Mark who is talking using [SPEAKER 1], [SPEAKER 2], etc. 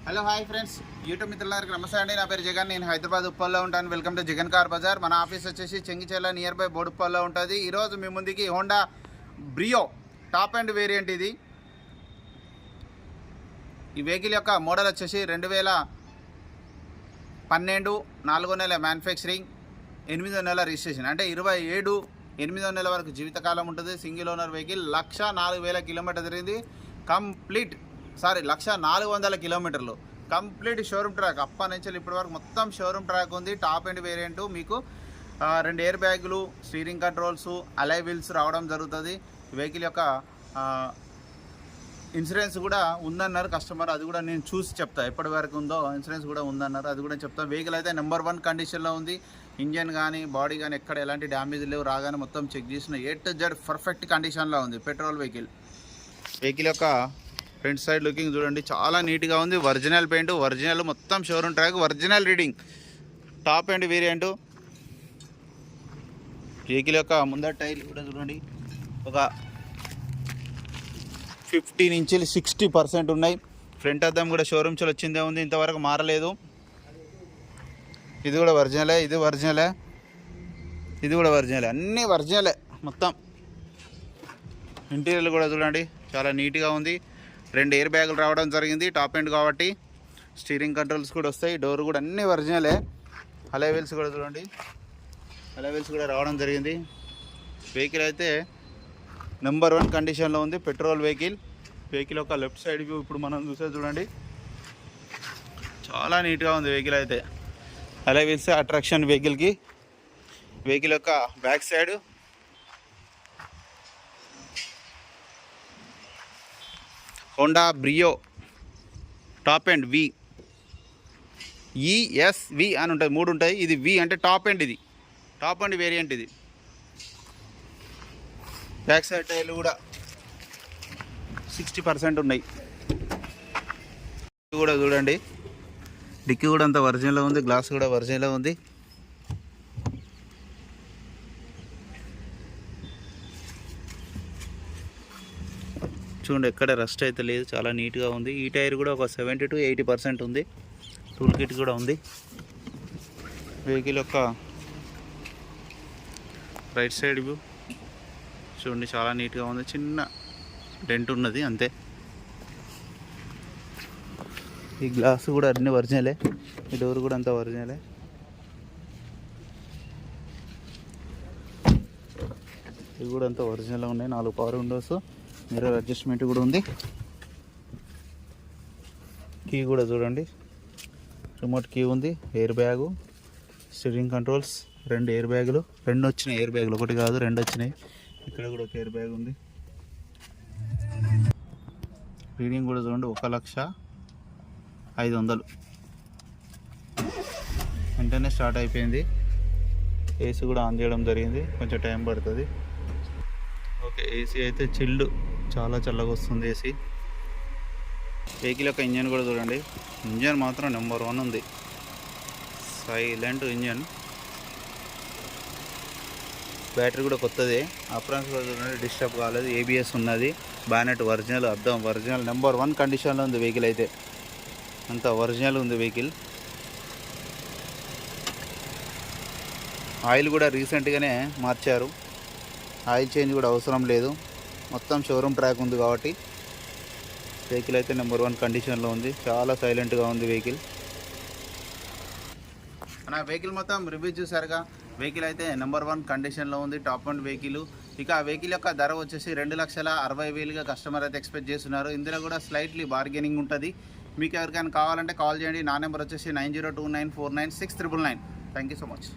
[SPEAKER 1] Hello hi friends, YouTube మిత్రులందరికీ నమస్తే అండి. నా పేరు జగన్. నేను హైదరాబాద్ ఉప్పల్లో ఉంటాను. Welcome to Jagan car bazaar. మన ఆఫీస్ వచ్చేసి చెంగిచెర్ల నియర్ బై బోడుప్పల్లో ఉంటుంది. ఈరోజు మీ ముందుకి Honda Brio top end variant ఇది. ఈ వెహికల్ యొక్క మోడల్ వచ్చేసి 2012 4వ నెల మ్యానుఫ్యాక్చరింగ్, 8వ నెల రిజిస్ట్రేషన్, అంటే 27/8వ నెల వరకు జీవితకాలం ఉంటుంది. Single owner vehicle. 1,04,000 కిలోమీటర్ తిరిగింది. 1,04,000 కిలోమీటర్లు కంప్లీట్ షోరూమ్ ట్రాక్. అప్పటి నుంచి ఇప్పటి వరకు మొత్తం షోరూమ్ ట్రాక్ ఉంది. Top end variant. మీకు 2 ఎయిర్ బ్యాగులు, స్టీరింగ్ కంట్రోల్స్, అలై వీల్స్ రావడం జరుగుతుంది. వెహికల్ యొక్క ఇన్సూరెన్స్ కూడా ఉందన్నారు కస్టమర్. అది కూడా నేను చూసి చెప్తా, ఎప్పటి వరకు ఉందో ఇన్సూరెన్స్ కూడా ఉందన్నారు, అది కూడా చెప్తాను. వెహికల్ అయితే నెంబర్ 1 కండిషన్లో ఉంది. ఇంజన్ కానీ బాడీ కానీ ఎక్కడ ఎలాంటి డ్యామేజ్ లేవు. రాగానే మొత్తం చెక్ చేసిన A to Z పర్ఫెక్ట్ కండిషన్లో ఉంది. Petrol vehicle. వెహికల్ యొక్క ఫ్రంట్ సైడ్ లుకింగ్ చూడండి, చాలా నీట్గా ఉంది. ఒరిజినల్ పెయింట్, ఒరిజినల్ మొత్తం showroom track, original reading. Top end variant. Vehicle యొక్క ముందర టైర్లు కూడా చూడండి, ఒక 50 నుంచి 60% ఉన్నాయి. ఫ్రంట్ అద్దం కూడా షోరూమ్ చల్ వచ్చిందే ఉంది, ఇంతవరకు మారలేదు. ఇది కూడా ఒరిజినలే, ఇది ఒరిజినలే, ఇది కూడా ఒరిజినలే, అన్నీ ఒరిజినలే మొత్తం. ఇంటీరియర్ కూడా చూడండి, చాలా నీట్గా ఉంది. 2 ఎయిర్ బ్యాగులు రావడం జరిగింది, టాప్ ఎండ్ కాబట్టి. స్టీరింగ్ కంట్రోల్స్ కూడా వస్తాయి. డోర్ కూడా అన్నీ ఒరిజినలే. అలై వీల్స్ కూడా చూడండి, అలై వీల్స్ కూడా రావడం జరిగింది. వెహికల్ అయితే నెంబర్ 1 కండిషన్లో ఉంది. Petrol vehicle. వెహికల్ యొక్క లెఫ్ట్ సైడ్ వ్యూ ఇప్పుడు మనం చూసేది చూడండి, చాలా నీట్గా ఉంది వెహికల్ అయితే. అలై వీల్స్ అట్రాక్షన్ వెహికల్కి. వెహికల్ యొక్క back side Honda Brio top end V, ESV అని ఉంటుంది, 3 ఉంటాయి. ఇది వి అంటే టాప్ అండ్, ఇది టాప్ అండ్ వేరియంట్. ఇది బ్యాక్ సైడ్ టైర్లు కూడా 60% ఉన్నాయి. కూడా చూడండి, డిక్కీ కూడా అంత ఒరిజినల్గా ఉంది. గ్లాస్ కూడా ఒరిజినల్గా ఉంది. చూడండి, ఎక్కడ రస్ట్ అయితే లేదు, చాలా నీట్గా ఉంది. ఈ టైర్ కూడా ఒక 70 to 80% ఉంది. టూల్ కిట్ కూడా ఉంది. వెహికల్ యొక్క రైట్ సైడ్ వ్యూ చూడండి, చాలా నీట్గా ఉంది. చిన్న డెంట్ ఉన్నది అంతే. ఈ గ్లాస్ కూడా అన్ని ఒరిజినలే. ఈ డోర్ కూడా అంతా ఒరిజినలే. ఇవి కూడా అంతా ఒరిజినల్గా ఉన్నాయి. 4 పవర్ విండోస్, మిర్రర్ అడ్జస్ట్మెంట్ కూడా ఉంది. కీ కూడా చూడండి, రిమోట్ కీ ఉంది. Air bag, steering controls, 2 air బ్యాగులు, 2 వచ్చినాయి ఎయిర్ బ్యాగులు, 1 కాదు 2 వచ్చినాయి. ఇక్కడ కూడా ఒక ఎయిర్ బ్యాగ్ ఉంది. రీడింగ్ కూడా చూడండి, 1,05,000. వెంటనే స్టార్ట్ అయిపోయింది. ఏసీ కూడా ఆన్ చేయడం జరిగింది, కొంచెం టైం పడుతుంది. ఓకే, ఏసీ అయితే చిల్డ్, చాలా చల్లగా వస్తుంది ఏసీ. వెహికల్ యొక్క ఇంజన్ కూడా చూడండి, ఇంజన్ మాత్రం నెంబర్ 1 ఉంది. Silent engine. బ్యాటరీ కూడా కొత్తది. అప్రాన్స్ కూడా చూడండి, డిస్టర్బ్ కాలేదు. ABS ఉన్నది. బానెట్ ఒరిజినల్, అద్దం ఒరిజినల్, నెంబర్ 1 కండిషన్లో ఉంది వెహికల్ అయితే. అంత ఒరిజినల్ ఉంది వెహికల్. ఆయిల్ కూడా రీసెంట్గానే మార్చారు. ఆయిల్ చేంజ్ కూడా అవసరం లేదు. మొత్తం షోరూమ్ ట్రాక్ ఉంది కాబట్టి వెహికల్ అయితే నెంబర్ 1 కండిషన్లో ఉంది. చాలా సైలెంట్గా ఉంది వెహికల్. మన వెహికల్ మొత్తం రివ్యూ చూసారుగా. వెహికల్ అయితే నెంబర్ 1 కండిషన్లో ఉంది, టాప్ అండ్ వెహికల్. ఇక ఆ వెహికల్ యొక్క ధర వచ్చేసి 2,60,000 కస్టమర్ అయితే ఎక్స్పెక్ట్ చేస్తున్నారు. ఇందులో కూడా స్లైట్లీ బార్గెనింగ్ ఉంటుంది. మీకు ఎవరికైనా కావాలంటే కాల్ చేయండి. నా నెంబర్ వచ్చేసి 9029496999. Thank you so much.